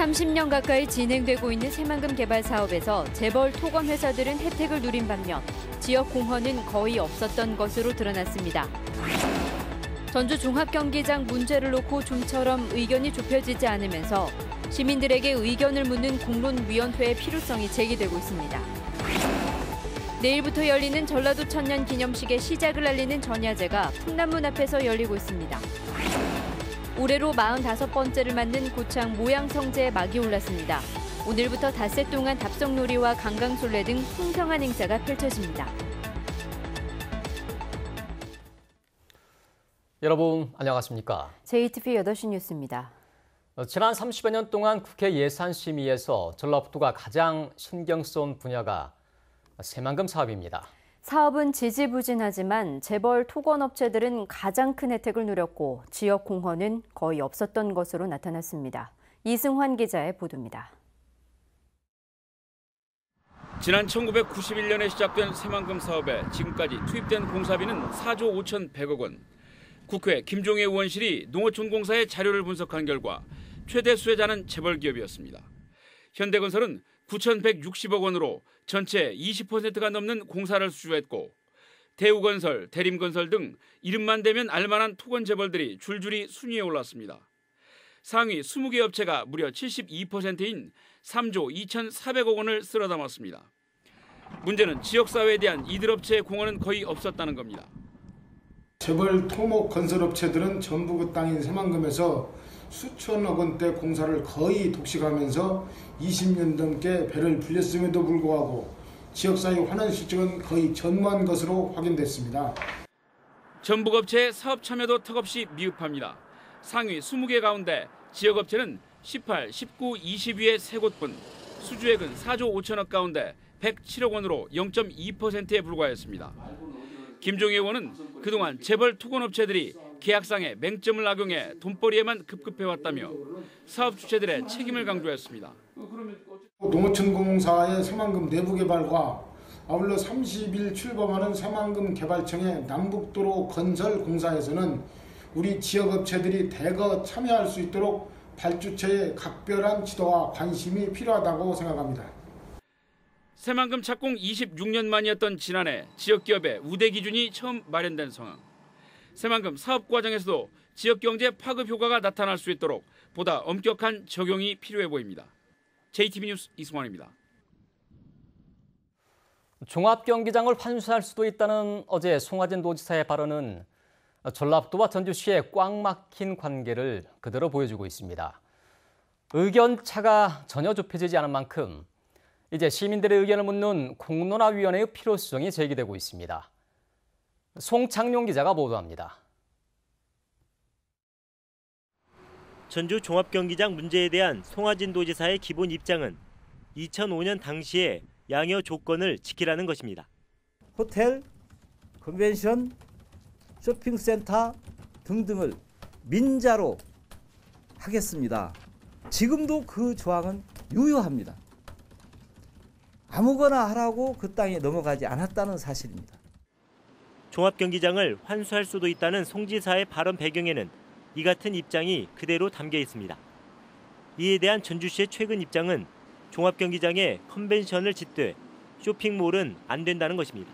30년 가까이 진행되고 있는 새만금 개발 사업에서 재벌 토건 회사들은 혜택을 누린 반면 지역 공헌은 거의 없었던 것으로 드러났습니다. 전주 종합경기장 문제를 놓고 좀처럼 의견이 좁혀지지 않으면서 시민들에게 의견을 묻는 공론위원회의 필요성이 제기되고 있습니다. 내일부터 열리는 전라도 천년 기념식의 시작을 알리는 전야제가 풍남문 앞에서 열리고 있습니다. 올해로 45번째를 맞는 고창 모양성제에 막이 올랐습니다. 오늘부터 닷새 동안 답석놀이와 강강술래 등 풍성한 행사가 펼쳐집니다. 여러분 안녕하십니까? JTV 8시 뉴스입니다. 지난 30여 년 동안 국회 예산심의에서 전라북도가 가장 신경 쓴 분야가 새만금 사업입니다. 사업은 지지부진하지만 재벌 토건업체들은 가장 큰 혜택을 누렸고 지역 공헌은 거의 없었던 것으로 나타났습니다. 이승환 기자의 보도입니다. 지난 1991년에 시작된 새만금 사업에 지금까지 투입된 공사비는 4조 5,100억 원. 국회 김종애 의원실이 농어촌공사의 자료를 분석한 결과 최대 수혜자는 재벌기업이었습니다. 현대건설은 9,160억 원으로 전체 20%가 넘는 공사를 수주했고 대우건설, 대림건설 등 이름만 대면 알만한 토건 재벌들이 줄줄이 순위에 올랐습니다. 상위 20개 업체가 무려 72%인 3조 2,400억 원을 쓸어 담았습니다. 문제는 지역사회에 대한 이들업체의 공헌은 거의 없었다는 겁니다. 재벌 토목 건설업체들은 전부 그 땅인 새만금에서 수천억 원대 공사를 거의 독식하면서 20년 넘게 배를 불렸음에도 불구하고 지역사회 환원 실적은 거의 전무한 것으로 확인됐습니다. 전북업체의 사업 참여도 턱없이 미흡합니다. 상위 20개 가운데 지역업체는 18, 19, 20위의 3곳뿐, 수주액은 4조 5천억 가운데 107억 원으로 0.2%에 불과했습니다. 김종애 의원은 그동안 재벌 토건업체들이 계약상에 맹점을 악용해 돈벌이에만 급급해왔다며 사업 주체들의 책임을 강조했습니다. 농어촌공사의 새만금 내부개발과 아울러 30일 출범하는 새만금 개발청의 남북도로 건설 공사에서는 우리 지역업체들이 대거 참여할 수 있도록 발주처의 각별한 지도와 관심이 필요하다고 생각합니다. 새만금 착공 26년 만이었던 지난해 지역기업의 우대 기준이 처음 마련된 상황. 새만금 사업 과정에서도 지역경제 파급 효과가 나타날 수 있도록 보다 엄격한 적용이 필요해 보입니다. JTB 뉴스 이승환입니다. 종합경기장을 환수할 수도 있다는 어제 송하진 도지사의 발언은 전라북도와 전주시의 꽉 막힌 관계를 그대로 보여주고 있습니다. 의견차가 전혀 좁혀지지 않은 만큼 이제 시민들의 의견을 묻는 공론화위원회의 필요성이 제기되고 있습니다. 송창용 기자가 보도합니다. 전주 종합경기장 문제에 대한 송하진 도지사의 기본 입장은 2005년 당시의 양여 조건을 지키라는 것입니다. 호텔, 컨벤션, 쇼핑센터 등등을 민자로 하겠습니다. 지금도 그 조항은 유효합니다. 아무거나 하라고 그 땅에 넘어가지 않았다는 사실입니다. 종합경기장을 환수할 수도 있다는 송 지사의 발언 배경에는 이 같은 입장이 그대로 담겨 있습니다. 이에 대한 전주시의 최근 입장은 종합경기장에 컨벤션을 짓되 쇼핑몰은 안 된다는 것입니다.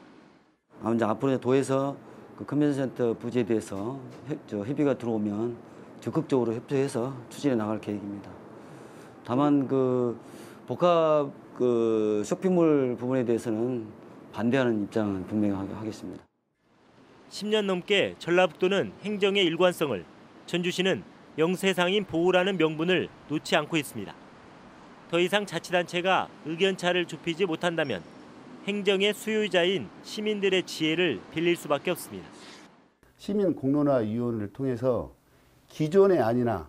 앞으로 도에서 그 컨벤션센터 부지에 대해서 협의가 들어오면 적극적으로 협조해서 추진해 나갈 계획입니다. 다만 그 복합 쇼핑몰 부분에 대해서는 반대하는 입장은 분명히 하겠습니다. 10년 넘게 전라북도는 행정의 일관성을, 전주시는 영세상인 보호라는 명분을 놓지 않고 있습니다. 더 이상 자치단체가 의견차를 좁히지 못한다면 행정의 수요자인 시민들의 지혜를 빌릴 수밖에 없습니다. 시민공론화위원회를 통해서 기존의 아니나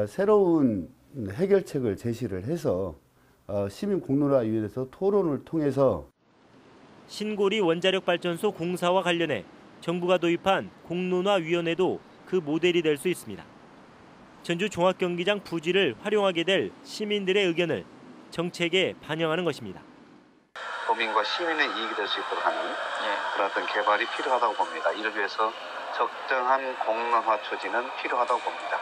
새로운 해결책을 제시를 해서 시민공론화위원회에서 토론을 통해서 신고리 원자력발전소 공사와 관련해 정부가 도입한 공론화위원회도 그 모델이 될 수 있습니다. 전주 종합경기장 부지를 활용하게 될 시민들의 의견을 정책에 반영하는 것입니다. 도민과 시민의 이익이 될 수 있도록 하는 그런 어떤 개발이 필요하다고 봅니다. 이를 위해서 적정한 공론화 추진은 필요하다고 봅니다.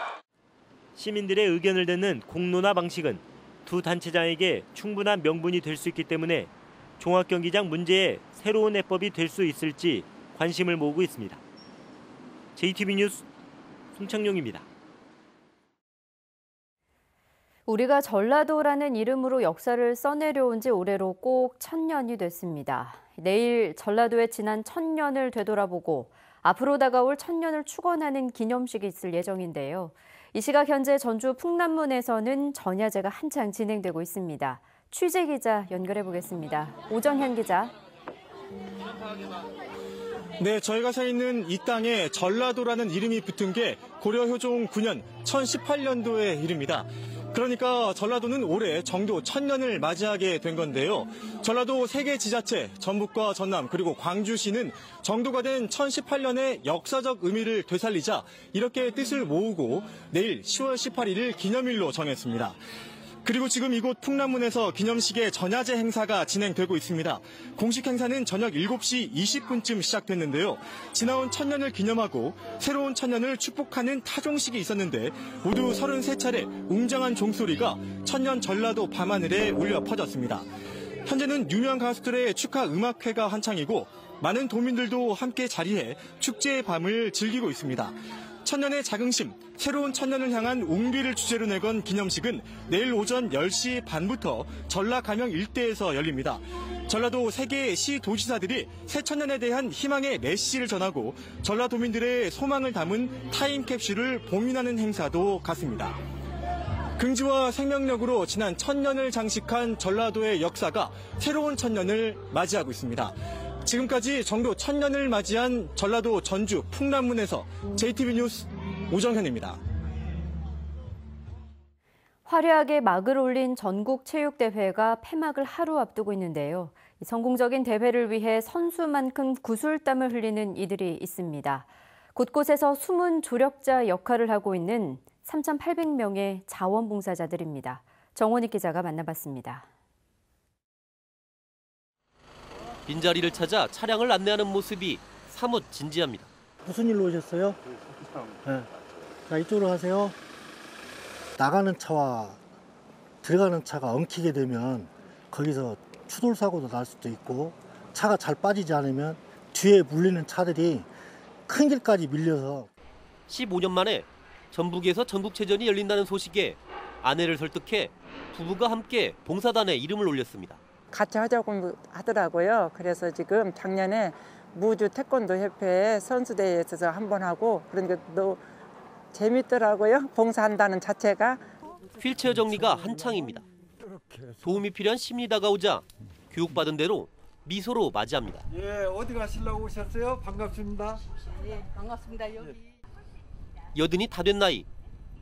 시민들의 의견을 듣는 공론화 방식은 두 단체장에게 충분한 명분이 될 수 있기 때문에 종합경기장 문제의 새로운 해법이 될 수 있을지 관심을 모으고 있습니다. JTB 뉴스 송창용입니다. 우리가 전라도라는 이름으로 역사를 써내려온 지 올해로 꼭 1000년이 됐습니다. 내일 전라도의 지난 1000년을 되돌아보고 앞으로 다가올 1000년을 축원하는 기념식이 있을 예정인데요. 이 시각 현재 전주 풍남문에서는 전야제가 한창 진행되고 있습니다. 취재 기자 연결해 보겠습니다. 오정현 기자. 네, 저희가 서 있는 이 땅에 전라도라는 이름이 붙은 게 고려 효종 9년 1018년도의 일입니다. 그러니까 전라도는 올해 정도 1000년을 맞이하게 된 건데요. 전라도 3개 지자체, 전북과 전남 그리고 광주시는 정도가 된 1018년의 역사적 의미를 되살리자 이렇게 뜻을 모으고 내일 10월 18일을 기념일로 정했습니다. 그리고 지금 이곳 풍남문에서 기념식의 전야제 행사가 진행되고 있습니다. 공식 행사는 저녁 7시 20분쯤 시작됐는데요. 지나온 1000년을 기념하고 새로운 1000년을 축복하는 타종식이 있었는데 모두 33차례 웅장한 종소리가 천년 전라도 밤하늘에 울려 퍼졌습니다. 현재는 유명 가수들의 축하 음악회가 한창이고 많은 도민들도 함께 자리해 축제의 밤을 즐기고 있습니다. 천년의 자긍심, 새로운 천년을 향한 웅비를 주제로 내건 기념식은 내일 오전 10시 반부터 전라가명 일대에서 열립니다. 전라도 3개의 시도지사들이 새 천년에 대한 희망의 메시지를 전하고 전라도민들의 소망을 담은 타임캡슐을 봉인하는 행사도 갖습니다. 긍지와 생명력으로 지난 1000년을 장식한 전라도의 역사가 새로운 천년을 맞이하고 있습니다. 지금까지 정도 1000년을 맞이한 전라도 전주 풍남문에서 JTB 뉴스 오정현입니다. 화려하게 막을 올린 전국체육대회가 폐막을 하루 앞두고 있는데요. 성공적인 대회를 위해 선수만큼 구슬땀을 흘리는 이들이 있습니다. 곳곳에서 숨은 조력자 역할을 하고 있는 3,800명의 자원봉사자들입니다. 정원익 기자가 만나봤습니다. 빈자리를 찾아 차량을 안내하는 모습이 사뭇 진지합니다. 무슨 일로 오셨어요? 네. 자, 이쪽으로 가세요. 나가는 차와 들어가는 차가 엉키게 되면 거기서 추돌 사고도 날 수도 있고 차가 잘 빠지지 않으면 뒤에 물리는 차들이 큰 길까지 밀려서 15년 만에 전북에서 전국체전이 열린다는 소식에 아내를 설득해 부부가 함께 봉사단에 이름을 올렸습니다. 같이 하자고 하더라고요. 그래서 지금 작년에 무주 태권도 협회 선수대회에 있어서 한번 하고 그러니까 또 재밌더라고요. 봉사한다는 자체가. 휠체어 정리가 한창입니다. 도움이 필요한 시민이 다가오자 교육받은 대로 미소로 맞이합니다. 예, 어디 가시려고 오셨어요? 반갑습니다. 예, 반갑습니다. 여기. 여든이 다 된 나이,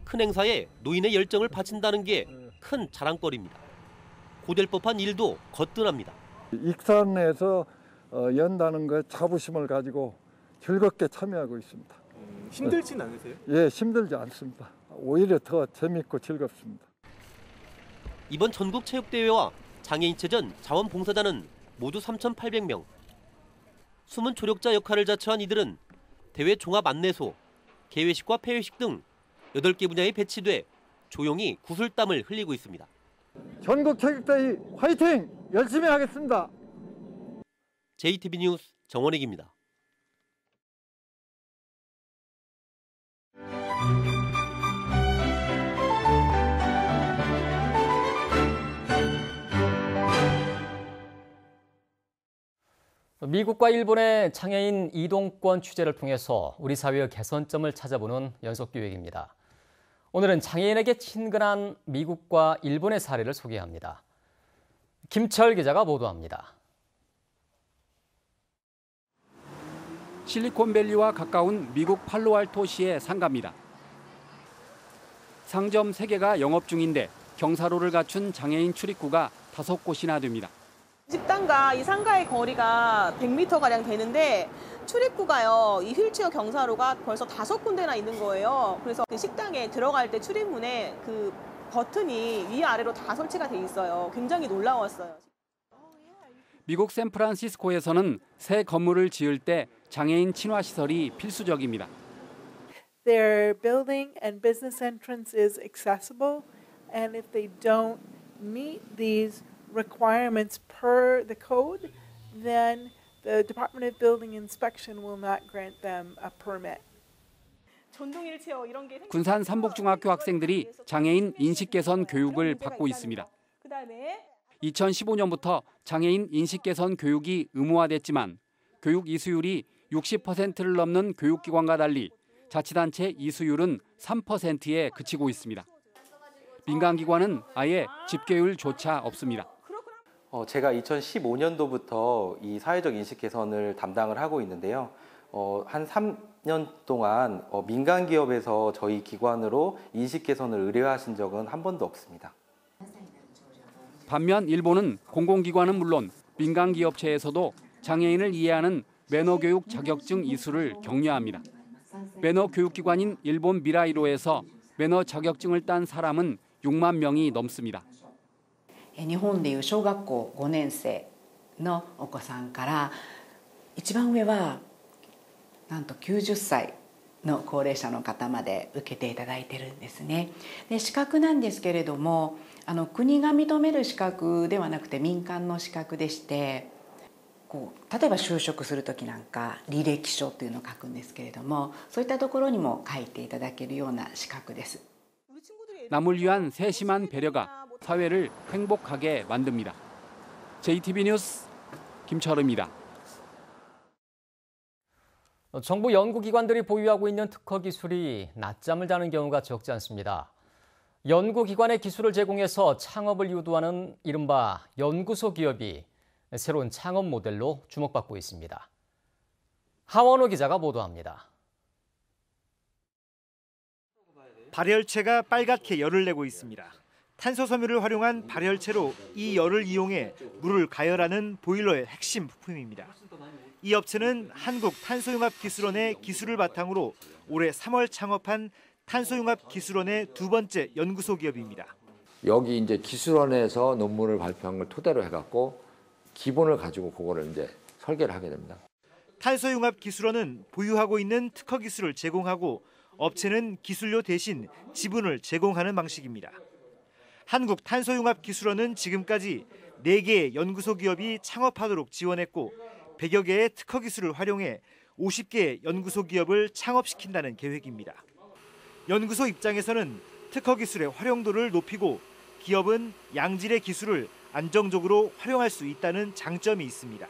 큰 행사에 노인의 열정을 바친다는 게 큰 자랑거리입니다. 고될 법한 일도 거뜬합니다. 익산에서 연다는 거에 자부심을 가지고 즐겁게 참여하고 있습니다. 힘들진 않으세요? 예, 힘들지 않습니다. 오히려 더 재밌고 즐겁습니다. 이번 전국체육대회와 장애인체전 자원봉사자는 모두 3,800명. 숨은 조력자 역할을 자처한 이들은 대회 종합 안내소, 개회식과 폐회식 등 8개 분야에 배치돼 조용히 구슬땀을 흘리고 있습니다. 전국체육대회 화이팅! 열심히 하겠습니다. JTB 뉴스 정원익입니다. 미국과 일본의 장애인 이동권 취재를 통해서 우리 사회의 개선점을 찾아보는 연속 기획입니다. 오늘은 장애인에게 친근한 미국과 일본의 사례를 소개합니다. 김철 기자가 보도합니다. 실리콘밸리와 가까운 미국 팔로알토시의 상가입니다. 상점 3개가 영업 중인데 경사로를 갖춘 장애인 출입구가 5곳이나 됩니다. 식당과 이 상가의 거리가 100m가량 되는데 출입구가요, 이 휠체어 경사로가 벌써 5군데나 있는 거예요. 그래서 그 식당에 들어갈 때 출입문에 그 버튼이 위아래로 다 설치가 돼 있어요. 굉장히 놀라웠어요. 미국 샌프란시스코에서는 새 건물을 지을 때 장애인 친화 시설이 필수적입니다. their building and business entrance is accessible, and if they don't meet these requirements per the code, then the Department of Building Inspection will not grant them a permit. 군산 삼복중학교 학생들이 장애인 인식 개선 교육을 받고 있습니다. 2015년부터 장애인 인식 개선 교육이 의무화됐지만 교육 이수율이 60%를 넘는 교육기관과 달리 자치단체 이수율은 3%에 그치고 있습니다. 민간기관은 아예 집계율조차 없습니다. 제가 2015년도부터 이 사회적 인식 개선을 담당을 하고 있는데요. 한 3년 동안 민간 기업에서 저희 기관으로 인식 개선을 의뢰하신 적은 한 번도 없습니다. 반면 일본은 공공기관은 물론 민간 기업체에서도 장애인을 이해하는 매너 교육 자격증 이수를 격려합니다. 매너 교육기관인 일본 미라이로에서 매너 자격증을 딴 사람은 6만 명이 넘습니다. 日本でいう小学校5年生のお子さんから一番上はなんと90歳の高齢者の方まで受けていただいてるんですね。で、資格なんですけれども、国が認める資格ではなくて民間の資格でして、例えば就職する時なんか履歴書というのを書くんですけれども、そういったところにも書いていただけるような資格です。 남을 위한 세심한 배려가 사회를 행복하게 만듭니다. JTB 뉴스 김철우입니다. 정부 연구기관들이 보유하고 있는 특허 기술이 낮잠을 자는 경우가 적지 않습니다. 연구기관의 기술을 제공해서 창업을 유도하는 이른바 연구소 기업이 새로운 창업 모델로 주목받고 있습니다. 하원호 기자가 보도합니다. 발열체가 빨갛게 열을 내고 있습니다. 탄소 섬유를 활용한 발열체로 이 열을 이용해 물을 가열하는 보일러의 핵심 부품입니다. 이 업체는 한국탄소융합기술원의 기술을 바탕으로 올해 3월 창업한 탄소융합기술원의 두 번째 연구소 기업입니다. 여기 이제 기술원에서 논문을 발표한 걸 토대로 해갖고 기본을 가지고 그거를 이제 설계를 하게 됩니다. 탄소융합기술원은 보유하고 있는 특허 기술을 제공하고 업체는 기술료 대신 지분을 제공하는 방식입니다. 한국탄소융합기술원은 지금까지 4개의 연구소 기업이 창업하도록 지원했고 100여 개의 특허 기술을 활용해 50개의 연구소 기업을 창업시킨다는 계획입니다. 연구소 입장에서는 특허 기술의 활용도를 높이고 기업은 양질의 기술을 안정적으로 활용할 수 있다는 장점이 있습니다.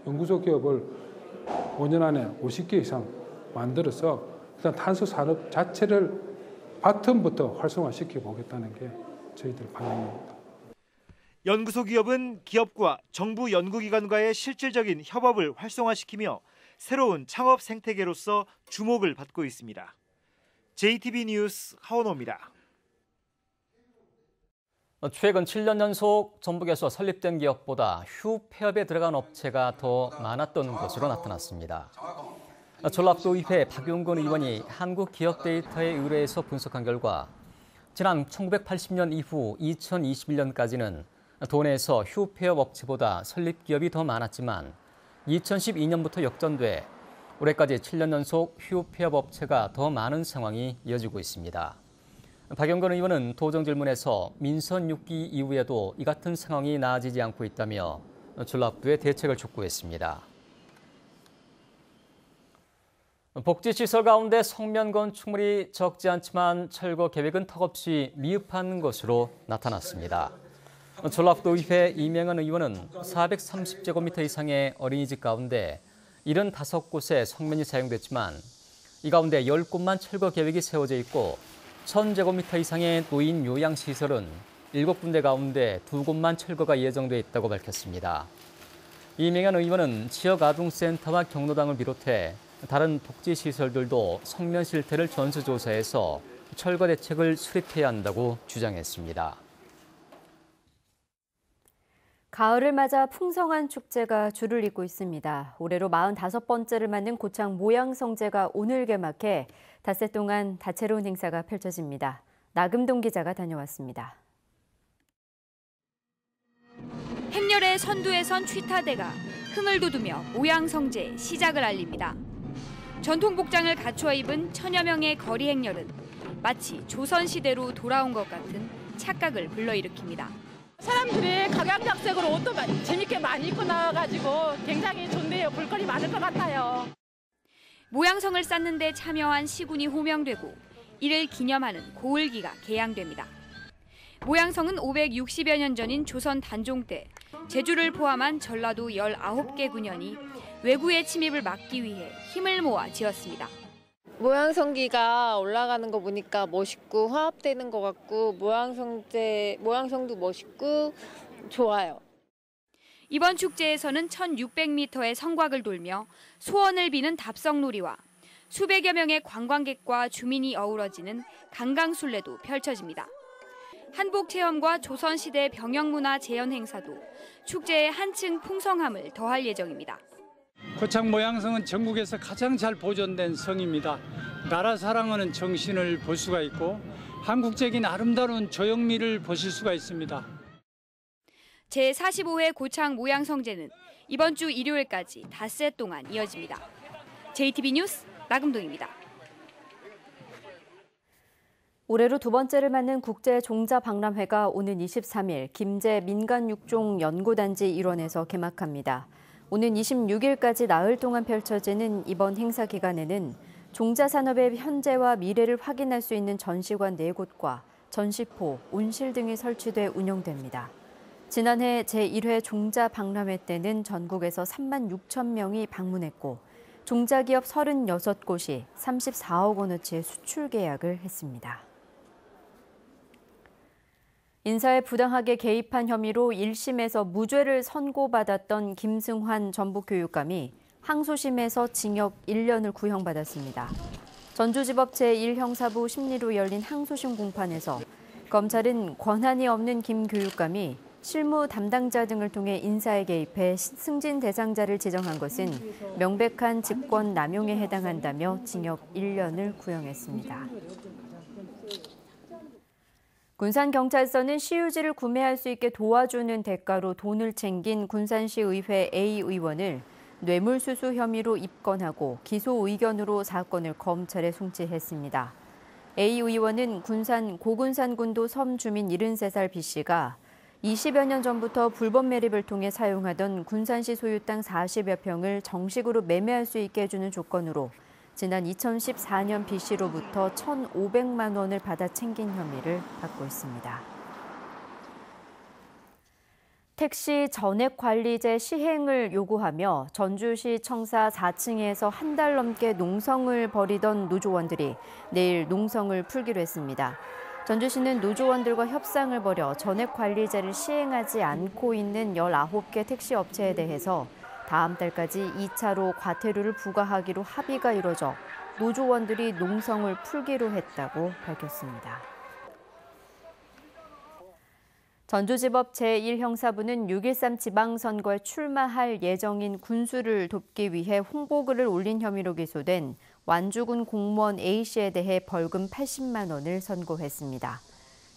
연구소 기업을 5년 안에 50개 이상 만들어서 일단 탄소 산업 자체를 바텀부터 활성화시켜 보겠다는 게 저희들 방향입니다. 연구소 기업은 기업과 정부 연구기관과의 실질적인 협업을 활성화시키며 새로운 창업 생태계로서 주목을 받고 있습니다. JTB 뉴스 하원호입니다. 최근 7년 연속 전북에서 설립된 기업보다 휴폐업에 들어간 업체가 더 많았던 것으로 나타났습니다. 전라도의회 박용근 의원이 한국기업데이터에 의뢰해서 분석한 결과 지난 1980년 이후 2021년까지는 도내에서 휴폐업 업체보다 설립 기업이 더 많았지만 2012년부터 역전돼 올해까지 7년 연속 휴폐업 업체가 더 많은 상황이 이어지고 있습니다. 박용근 의원은 도정 질문에서 민선 6기 이후에도 이 같은 상황이 나아지지 않고 있다며 전라도의 대책을 촉구했습니다. 복지시설 가운데 성면 건축물이 적지 않지만 철거 계획은 턱없이 미흡한 것으로 나타났습니다. 전라도의회 이명은 의원은 430제곱미터 이상의 어린이집 가운데 75곳에 성면이 사용됐지만 이 가운데 10곳만 철거 계획이 세워져 있고 1000제곱미터 이상의 노인 요양시설은 7군데 가운데 2곳만 철거가 예정돼 있다고 밝혔습니다. 이명현 의원은 지역아동센터와 경로당을 비롯해 다른 복지시설들도 성면 실태를 전수조사해서 철거 대책을 수립해야 한다고 주장했습니다. 가을을 맞아 풍성한 축제가 줄을 잇고 있습니다. 올해로 45번째를 맞는 고창 모양성제가 오늘 개막해 닷새 동안 다채로운 행사가 펼쳐집니다. 나금동 기자가 다녀왔습니다. 행렬의 선두에 선 취타대가 흥을 돋우며 모양성제의 시작을 알립니다. 전통 복장을 갖춰 입은 천여 명의 거리 행렬은 마치 조선시대로 돌아온 것 같은 착각을 불러일으킵니다. 사람들이 각양각색으로 옷도 재밌게 많이 입고 나와가지고 굉장히 좋네요. 볼거리 많을 것 같아요. 모양성을 쌓는 데 참여한 시군이 호명되고 이를 기념하는 고을기가 개양됩니다. 모양성은 560여 년 전인 조선 단종 때 제주를 포함한 전라도 19개 군현이 외구의 침입을 막기 위해 힘을 모아 지었습니다. 모양성기가 올라가는 거 보니까 멋있고 화합되는 것 같고 모양성도 멋있고 좋아요. 이번 축제에서는 1,600m의 성곽을 돌며 소원을 비는 답성놀이와 수백여 명의 관광객과 주민이 어우러지는 강강술래도 펼쳐집니다. 한복체험과 조선시대 병영문화 재현 행사도 축제의 한층 풍성함을 더할 예정입니다. 고창 모양성은 전국에서 가장 잘 보존된 성입니다. 나라 사랑하는 정신을 볼 수가 있고 한국적인 아름다운 조형미를 보실 수가 있습니다. 제45회 고창 모양성제는 이번 주 일요일까지 닷새 동안 이어집니다. JTB 뉴스 나금동입니다. 올해로 두 번째를 맞는 국제종자박람회가 오는 23일 김제 민간육종연구단지 일원에서 개막합니다. 오는 26일까지 나흘 동안 펼쳐지는 이번 행사 기간에는 종자산업의 현재와 미래를 확인할 수 있는 전시관 4곳과 전시포, 온실 등이 설치돼 운영됩니다. 지난해 제1회 종자박람회 때는 전국에서 3만 6천 명이 방문했고 종자기업 36곳이 34억 원어치의 수출 계약을 했습니다. 인사에 부당하게 개입한 혐의로 1심에서 무죄를 선고받았던 김승환 전북교육감이 항소심에서 징역 1년을 구형받았습니다. 전주지법 제1형사부 심리로 열린 항소심 공판에서 검찰은 권한이 없는 김 교육감이 실무 담당자 등을 통해 인사에 개입해 승진 대상자를 지정한 것은 명백한 직권 남용에 해당한다며 징역 1년을 구형했습니다. 군산경찰서는 시유지를 구매할 수 있게 도와주는 대가로 돈을 챙긴 군산시 의회 A 의원을 뇌물수수 혐의로 입건하고 기소 의견으로 사건을 검찰에 송치했습니다. A 의원은 군산 고군산군도 섬 주민 73살 B씨가 20여 년 전부터 불법 매립을 통해 사용하던 군산시 소유 땅 40여 평을 정식으로 매매할 수 있게 해주는 조건으로 지난 2014년 B씨로부터 1,500만 원을 받아 챙긴 혐의를 받고 있습니다. 택시 전액관리제 시행을 요구하며 전주시 청사 4층에서 한 달 넘게 농성을 벌이던 노조원들이 내일 농성을 풀기로 했습니다. 전주시는 노조원들과 협상을 벌여 전액관리제를 시행하지 않고 있는 19개 택시 업체에 대해서 다음 달까지 2차로 과태료를 부과하기로 합의가 이뤄져 노조원들이 농성을 풀기로 했다고 밝혔습니다. 전주지법 제1형사부는 6.13 지방선거에 출마할 예정인 군수를 돕기 위해 홍보글을 올린 혐의로 기소된 완주군 공무원 A씨에 대해 벌금 80만 원을 선고했습니다.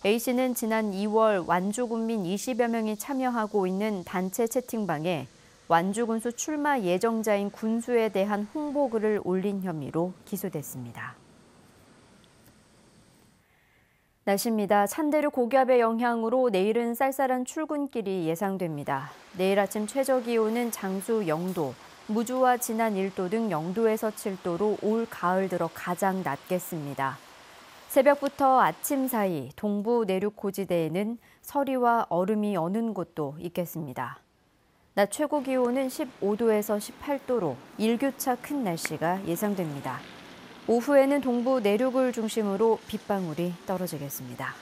A씨는 지난 2월 완주군민 20여 명이 참여하고 있는 단체 채팅방에 완주군수 출마 예정자인 군수에 대한 홍보글을 올린 혐의로 기소됐습니다. 날씨입니다. 찬대류 고기압의 영향으로 내일은 쌀쌀한 출근길이 예상됩니다. 내일 아침 최저기온은 장수 0도, 무주와 진안 1도 등 0도에서 7도로 올 가을 들어 가장 낮겠습니다. 새벽부터 아침 사이 동부 내륙 고지대에는 서리와 얼음이 어는 곳도 있겠습니다. 낮 최고 기온은 15도에서 18도로 일교차 큰 날씨가 예상됩니다. 오후에는 동부 내륙을 중심으로 빗방울이 떨어지겠습니다.